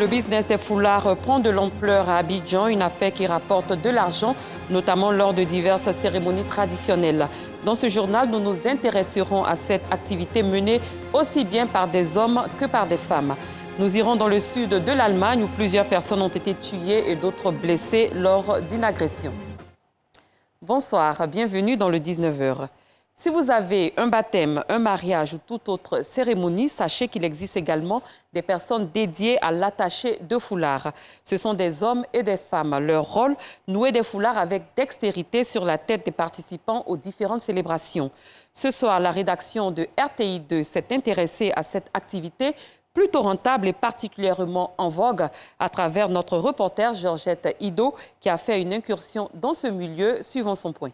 Le business des foulards prend de l'ampleur à Abidjan, une affaire qui rapporte de l'argent, notamment lors de diverses cérémonies traditionnelles. Dans ce journal, nous nous intéresserons à cette activité menée aussi bien par des hommes que par des femmes. Nous irons dans le sud de l'Allemagne où plusieurs personnes ont été tuées et d'autres blessées lors d'une agression. Bonsoir, bienvenue dans le 19h. Si vous avez un baptême, un mariage ou toute autre cérémonie, sachez qu'il existe également des personnes dédiées à l'attaché de foulard. Ce sont des hommes et des femmes. Leur rôle, nouer des foulards avec dextérité sur la tête des participants aux différentes célébrations. Ce soir, la rédaction de RTI2 s'est intéressée à cette activité plutôt rentable et particulièrement en vogue à travers notre reporter Georgette Ido qui a fait une incursion dans ce milieu, suivant son point.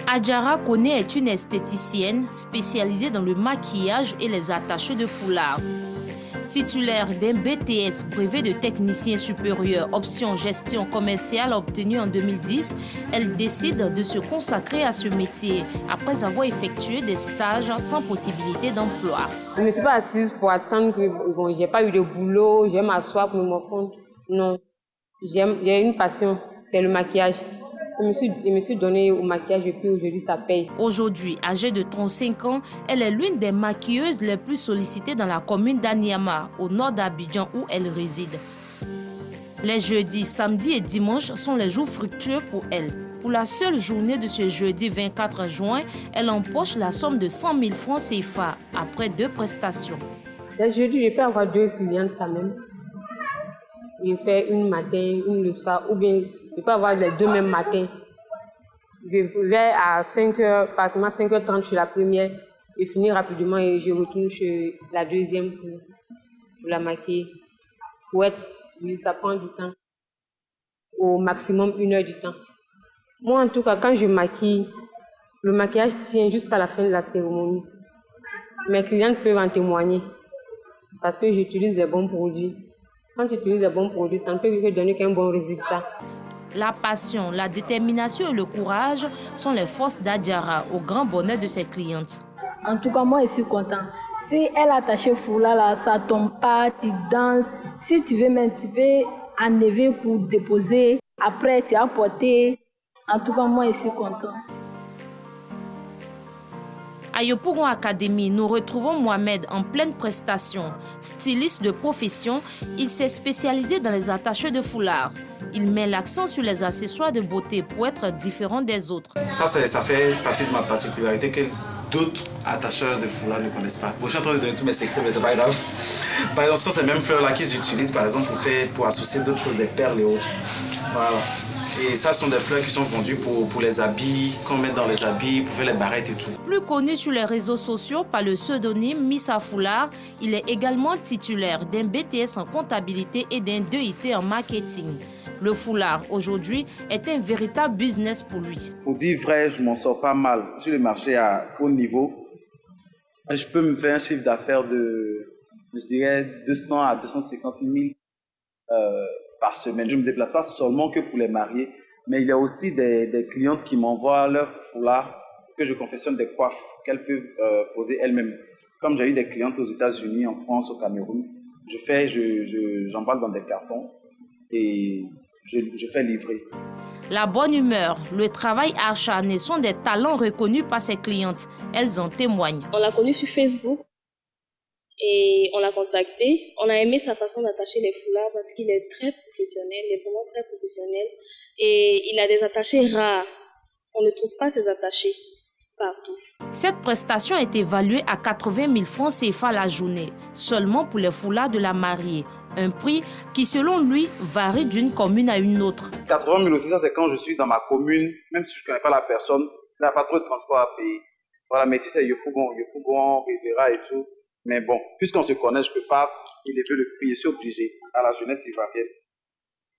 Adjara Kone est une esthéticienne spécialisée dans le maquillage et les attachés de foulard. Titulaire d'un BTS, brevet de technicien supérieur, option gestion commerciale obtenue en 2010, elle décide de se consacrer à ce métier après avoir effectué des stages sans possibilité d'emploi. Je ne me suis pas assise pour attendre que je n'ai pas eu de boulot, je vais m'asseoir pour me morfondre. Non, j'ai une passion, c'est le maquillage. Je me suis donnée au maquillage et puis aujourd'hui ça paye. Aujourd'hui, âgée de 35 ans, elle est l'une des maquilleuses les plus sollicitées dans la commune d'Aniama, au nord d'Abidjan où elle réside. Les jeudis, samedis et dimanches sont les jours fructueux pour elle. Pour la seule journée de ce jeudi 24 juin, elle empoche la somme de 100 000 francs CFA après 2 prestations. Les jeudis, je peux avoir 2 clientes quand même. Je fais une matin, une le soir, ou bien je peux avoir les 2 mêmes matins. Je vais à 5h, pratiquement 5h30 sur la première, je finis rapidement et je retourne sur la deuxième pour la maquiller. Oui, ça prend du temps. Au maximum 1 heure du temps. Moi, en tout cas, quand je maquille, le maquillage tient jusqu'à la fin de la cérémonie. Mes clientes peuvent en témoigner parce que j'utilise des bons produits. Quand tu utilises des bons produits, ça ne peut que donner qu'un bon résultat. La passion, la détermination et le courage sont les forces d'Adjara au grand bonheur de ses clientes. En tout cas, moi, je suis contente. Si elle a attaché foulard là, ça tombe pas, tu danses. Si tu veux même, tu peux enlever pour déposer. Après, tu as porté. En tout cas, moi, je suis contente. À Yopougon Academy, nous retrouvons Mohamed en pleine prestation. Styliste de profession, il s'est spécialisé dans les attachés de foulard. Il met l'accent sur les accessoires de beauté pour être différent des autres. Ça fait partie de ma particularité que d'autres attacheurs de foulard ne connaissent pas. Bon, je suis en train de donner tous mes secrets, mais c'est pas grave. Par exemple, ces mêmes fleurs-là qu'ils utilisent, par exemple, pour associer d'autres choses, des perles et autres. Voilà. Et ça, ce sont des fleurs qui sont vendues pour les habits, qu'on met dans les habits, pour faire les barrettes et tout. Plus connu sur les réseaux sociaux par le pseudonyme Missa Foulard, il est également titulaire d'un BTS en comptabilité et d'un DEIT en marketing. Le foulard, aujourd'hui, est un véritable business pour lui. Pour dire vrai, je m'en sors pas mal sur le marché à haut niveau. Je peux me faire un chiffre d'affaires de, je dirais, 200 à 250 000 par semaine. Je ne me déplace pas seulement que pour les mariés, mais il y a aussi des clientes qui m'envoient leur foulard que je confectionne des coiffes qu'elles peuvent poser elles-mêmes. Comme j'ai eu des clientes aux États-Unis, en France, au Cameroun, j'emballe dans des cartons et je fais livrer. La bonne humeur, le travail acharné sont des talents reconnus par ses clientes. Elles en témoignent. On l'a connu sur Facebook et on l'a contacté. On a aimé sa façon d'attacher les foulards parce qu'il est très professionnel, il est vraiment très professionnel. Et il a des attachés rares. On ne trouve pas ces attachés partout. Cette prestation est évaluée à 80 000 francs CFA la journée, seulement pour les foulards de la mariée. Un prix qui, selon lui, varie d'une commune à une autre. 80 000 aussi, ça c'est quand je suis dans ma commune, même si je ne connais pas la personne, il n'y a pas trop de transport à payer. Voilà, mais si c'est Yopougon, Rivera et tout, mais bon, puisqu'on se connaît, je ne peux pas élever le prix, je suis obligé. À la jeunesse ivoirienne,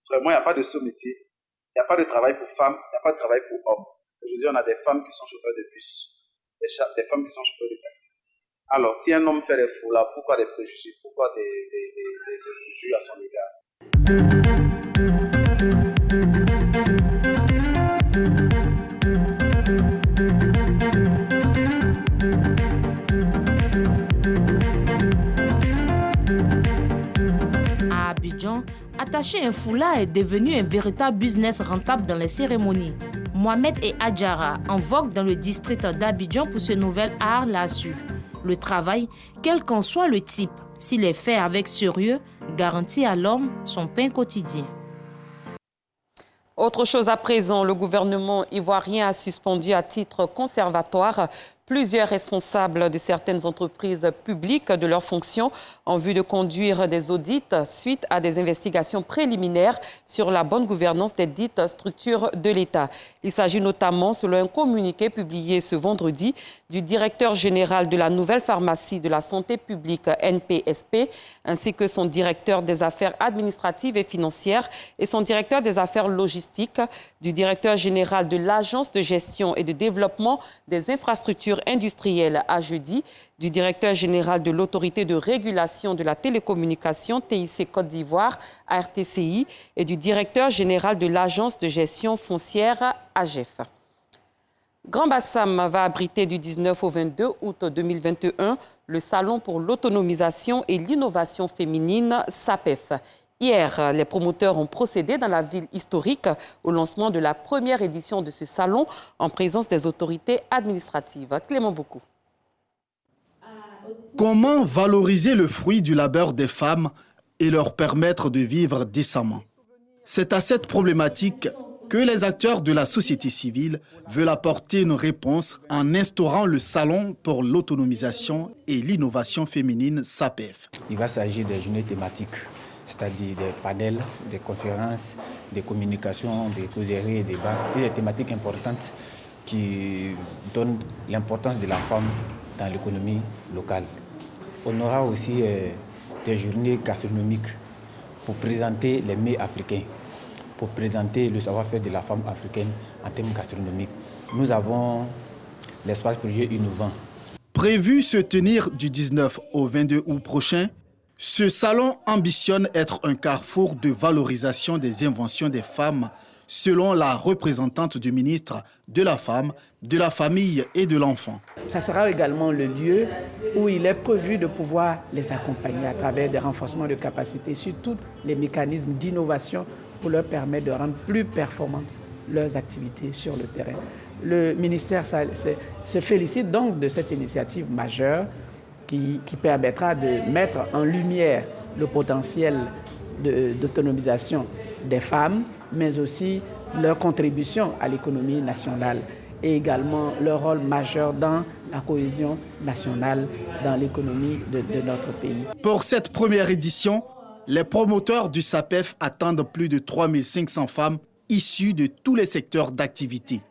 vraiment, il n'y a pas de sous-métier, il n'y a pas de travail pour femmes, il n'y a pas de travail pour hommes. Aujourd'hui, on a des femmes qui sont chauffeurs de bus, des femmes qui sont chauffeurs de taxi. Alors, si un homme fait des foulards, pourquoi des préjugés, pourquoi des préjugés à son égard? Attacher un foulard est devenu un véritable business rentable dans les cérémonies. Mohamed et Adjara, en vogue dans le district d'Abidjan pour ce nouvel art, l'a su. Le travail, quel qu'en soit le type, s'il est fait avec sérieux, garantit à l'homme son pain quotidien. Autre chose à présent, le gouvernement ivoirien a suspendu à titre conservatoire plusieurs responsables de certaines entreprises publiques de leurs fonctions en vue de conduire des audits suite à des investigations préliminaires sur la bonne gouvernance des dites structures de l'État. Il s'agit notamment, selon un communiqué publié ce vendredi, du directeur général de la nouvelle pharmacie de la santé publique NPSP, ainsi que son directeur des affaires administratives et financières et son directeur des affaires logistiques, du directeur général de l'Agence de gestion et de développement des infrastructures industrielles AGEDI, du directeur général de l'autorité de régulation de la télécommunication TIC Côte d'Ivoire ARTCI et du directeur général de l'Agence de gestion foncière AGEF. Grand Bassam va abriter du 19 au 22 août 2021 le Salon pour l'autonomisation et l'innovation féminine SAPEF. Hier, les promoteurs ont procédé dans la ville historique au lancement de la première édition de ce salon en présence des autorités administratives. Clément Boukou. Comment valoriser le fruit du labeur des femmes et leur permettre de vivre décemment? C'est à cette problématique que les acteurs de la société civile veulent apporter une réponse en instaurant le Salon pour l'autonomisation et l'innovation féminine SAPEF. Il va s'agir de journées thématiques, c'est-à-dire des panels, des conférences, des communications, des causeries et des débats. C'est des thématiques importantes qui donnent l'importance de la femme dans l'économie locale. On aura aussi des journées gastronomiques pour présenter les mets africains, pour présenter le savoir-faire de la femme africaine en termes gastronomiques. Nous avons l'espace projet innovant. Prévu se tenir du 19 au 22 août prochain, ce salon ambitionne être un carrefour de valorisation des inventions des femmes, selon la représentante du ministre de la Femme, de la Famille et de l'Enfant. Ça sera également le lieu où il est prévu de pouvoir les accompagner à travers des renforcements de capacités sur tous les mécanismes d'innovation pour leur permettre de rendre plus performantes leurs activités sur le terrain. Le ministère se félicite donc de cette initiative majeure qui permettra de mettre en lumière le potentiel d'autonomisation des femmes, mais aussi leur contribution à l'économie nationale et également leur rôle majeur dans la cohésion nationale, dans l'économie de notre pays. Pour cette première édition, les promoteurs du SAPEF attendent plus de 3500 femmes issues de tous les secteurs d'activité.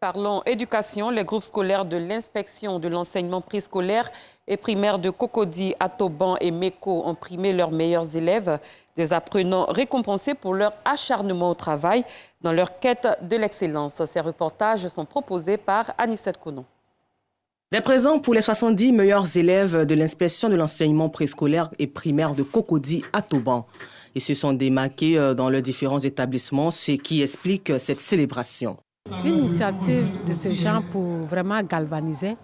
Parlons éducation. Les groupes scolaires de l'inspection de l'enseignement préscolaire et primaire de Cocody, Atoban et Meko ont primé leurs meilleurs élèves, des apprenants récompensés pour leur acharnement au travail dans leur quête de l'excellence. Ces reportages sont proposés par Anissette Konon. Des présents pour les 70 meilleurs élèves de l'inspection de l'enseignement préscolaire et primaire de Cocody, Atoban. Ils se sont démarqués dans leurs différents établissements, ce qui explique cette célébration. Une initiative de ce genre pour vraiment galvaniser,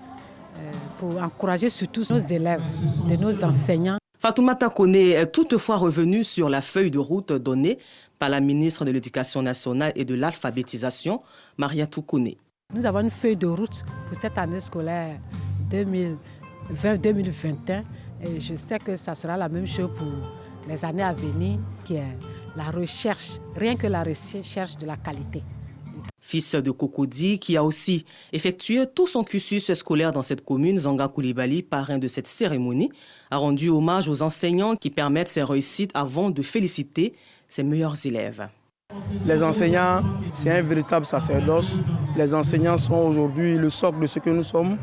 pour encourager surtout nos élèves, de nos enseignants. Fatoumata Kone est toutefois revenue sur la feuille de route donnée par la ministre de l'Éducation nationale et de l'alphabétisation, Mariatou Kone. Nous avons une feuille de route pour cette année scolaire 2020-2021 et je sais que ça sera la même chose pour les années à venir, qui est la recherche, rien que la recherche de la qualité. Fils de Cocody, qui a aussi effectué tout son cursus scolaire dans cette commune, Zanga Koulibaly, parrain de cette cérémonie, a rendu hommage aux enseignants qui permettent ses réussites avant de féliciter ses meilleurs élèves. Les enseignants, c'est un véritable sacerdoce. Les enseignants sont aujourd'hui le socle de ce que nous sommes.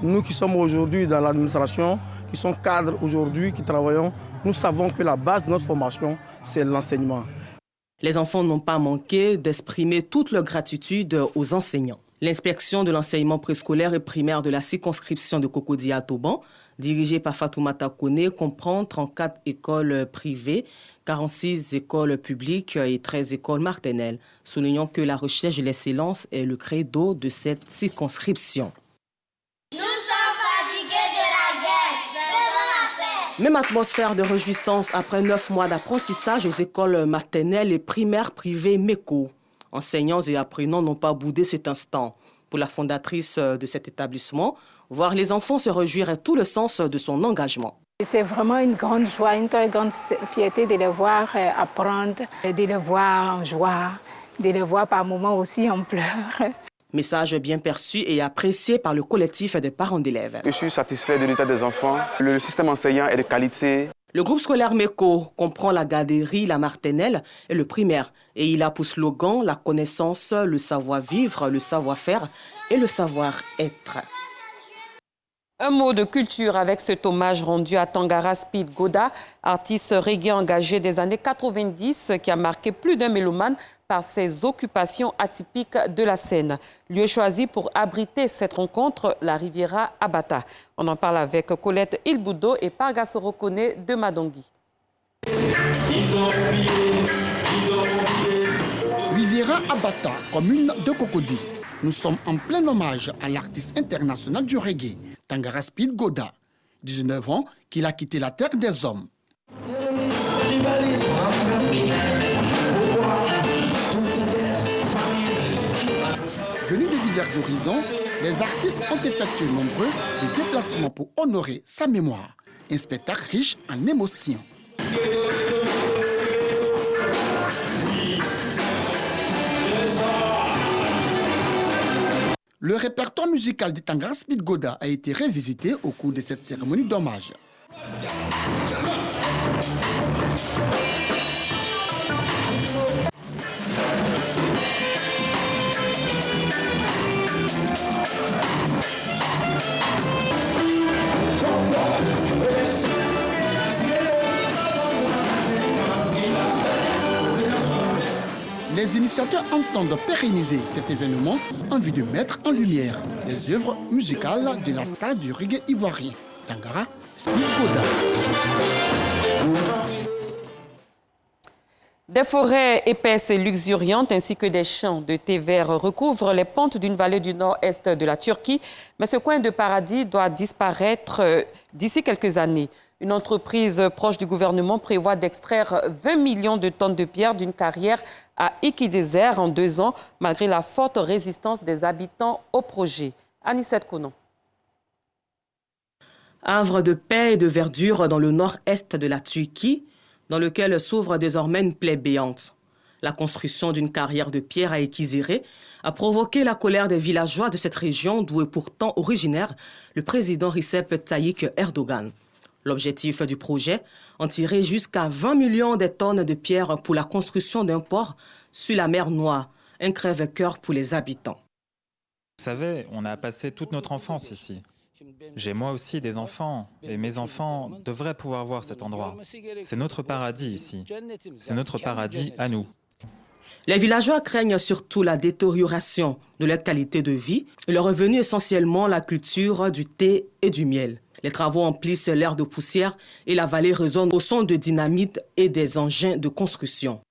Nous qui sommes aujourd'hui dans l'administration, qui sommes cadres aujourd'hui, qui travaillons, nous savons que la base de notre formation, c'est l'enseignement. Les enfants n'ont pas manqué d'exprimer toute leur gratitude aux enseignants. L'inspection de l'enseignement préscolaire et primaire de la circonscription de Cocody à Atoban, dirigée par Fatoumata Kone, comprend 34 écoles privées, 46 écoles publiques et 13 écoles maternelles, soulignant que la recherche de l'excellence est le credo de cette circonscription. Nous sommes fatigués de la guerre, faisons la paix. Même atmosphère de réjouissance après 9 mois d'apprentissage aux écoles maternelles et primaires privées MECO. Enseignants et apprenants n'ont pas boudé cet instant. Pour la fondatrice de cet établissement, voir les enfants se réjouir est tout le sens de son engagement. C'est vraiment une grande joie, une très grande fierté de les voir apprendre, de les voir en joie, de les voir par moments aussi en pleurs. Message bien perçu et apprécié par le collectif des parents d'élèves. Je suis satisfait de l'état des enfants. Le système enseignant est de qualité. Le groupe scolaire MECO comprend la garderie, la maternelle et le primaire. Et il a pour slogan la connaissance, le savoir-vivre, le savoir-faire et le savoir-être. Un mot de culture avec cet hommage rendu à Tangara Speed Goda, artiste reggae engagé des années 90 qui a marqué plus d'un mélomane par ses occupations atypiques de la scène. Lieu choisi pour abriter cette rencontre, la Riviera Abata. On en parle avec Colette Ilboudo et Parga Sorokone de Madongui. Riviera Abata, commune de Cocody. Nous sommes en plein hommage à l'artiste international du reggae, Tangara Speed Goda, 19 ans qu'il a quitté la terre des hommes. Venus de divers horizons, les artistes ont effectué nombreux de déplacements pour honorer sa mémoire. Un spectacle riche en émotions. Le répertoire musical de Tangara Speed Goda a été révisité au cours de cette cérémonie d'hommage. Les initiateurs entendent pérenniser cet événement en vue de mettre en lumière les œuvres musicales de la star du reggae ivoirien, Tangara Speed Goda. Des forêts épaisses et luxuriantes ainsi que des champs de thé vert recouvrent les pentes d'une vallée du nord-est de la Turquie. Mais ce coin de paradis doit disparaître d'ici quelques années. Une entreprise proche du gouvernement prévoit d'extraire 20 millions de tonnes de pierre d'une carrière à Iki-Désert en 2 ans, malgré la forte résistance des habitants au projet. Anissette Konon. Havre de paix et de verdure dans le nord-est de la Turquie, dans lequel s'ouvre désormais une plaie béante. La construction d'une carrière de pierre à Ikizere a provoqué la colère des villageois de cette région, d'où est pourtant originaire le président Recep Tayyip Erdogan. L'objectif du projet, en tirer jusqu'à 20 millions de tonnes de pierre pour la construction d'un port sur la mer Noire, un crève-cœur pour les habitants. Vous savez, on a passé toute notre enfance ici. J'ai moi aussi des enfants, et mes enfants devraient pouvoir voir cet endroit. C'est notre paradis ici. C'est notre paradis à nous. Les villageois craignent surtout la détérioration de leur qualité de vie et leur revenu essentiellement la culture du thé et du miel. Les travaux emplissent l'air de poussière et la vallée résonne au son de dynamite et des engins de construction.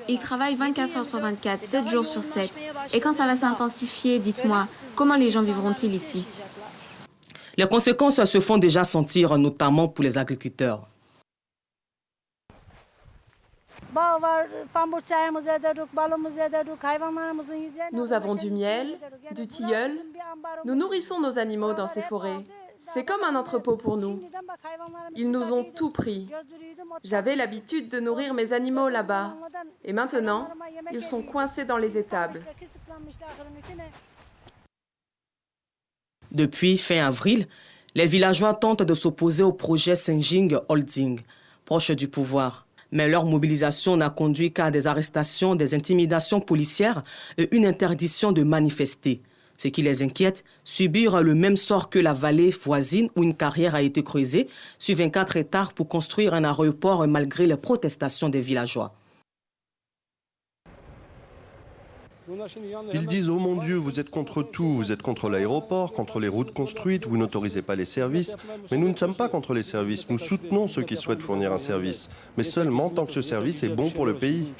Ils travaillent 24 heures sur 24, 7 jours sur 7. Et quand ça va s'intensifier, dites-moi, comment les gens vivront-ils ici? Les conséquences se font déjà sentir, notamment pour les agriculteurs. Nous avons du miel, du tilleul. Nous nourrissons nos animaux dans ces forêts. C'est comme un entrepôt pour nous. Ils nous ont tout pris. J'avais l'habitude de nourrir mes animaux là-bas. Et maintenant, ils sont coincés dans les étables. Depuis fin avril, les villageois tentent de s'opposer au projet Senjing Holding, proche du pouvoir. Mais leur mobilisation n'a conduit qu'à des arrestations, des intimidations policières et une interdiction de manifester. Ce qui les inquiète, subir le même sort que la vallée voisine où une carrière a été creusée sur 24 hectares pour construire un aéroport malgré les protestations des villageois. Ils disent « Oh mon Dieu, vous êtes contre tout, vous êtes contre l'aéroport, contre les routes construites, vous n'autorisez pas les services. » Mais nous ne sommes pas contre les services, nous soutenons ceux qui souhaitent fournir un service, mais seulement tant que ce service est bon pour le pays.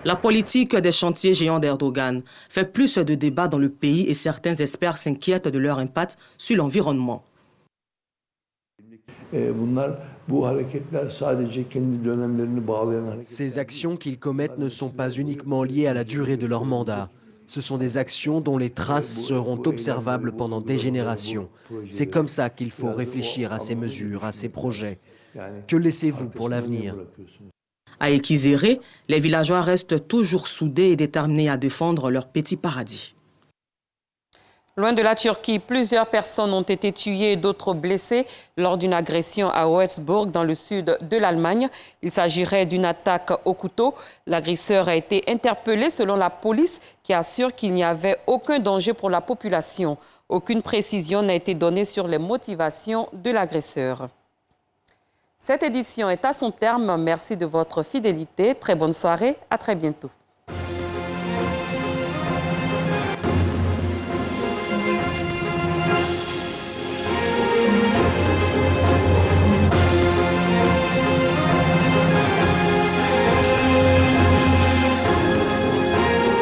La politique des chantiers géants d'Erdogan fait plus de débats dans le pays et certains experts s'inquiètent de leur impact sur l'environnement. Ces actions qu'ils commettent ne sont pas uniquement liées à la durée de leur mandat. Ce sont des actions dont les traces seront observables pendant des générations. C'est comme ça qu'il faut réfléchir à ces mesures, à ces projets. Que laissez-vous pour l'avenir ? À Ekizéré, les villageois restent toujours soudés et déterminés à défendre leur petit paradis. Loin de la Turquie, plusieurs personnes ont été tuées et d'autres blessées lors d'une agression à Wolfsburg, dans le sud de l'Allemagne. Il s'agirait d'une attaque au couteau. L'agresseur a été interpellé selon la police, qui assure qu'il n'y avait aucun danger pour la population. Aucune précision n'a été donnée sur les motivations de l'agresseur. Cette édition est à son terme. Merci de votre fidélité. Très bonne soirée. À très bientôt.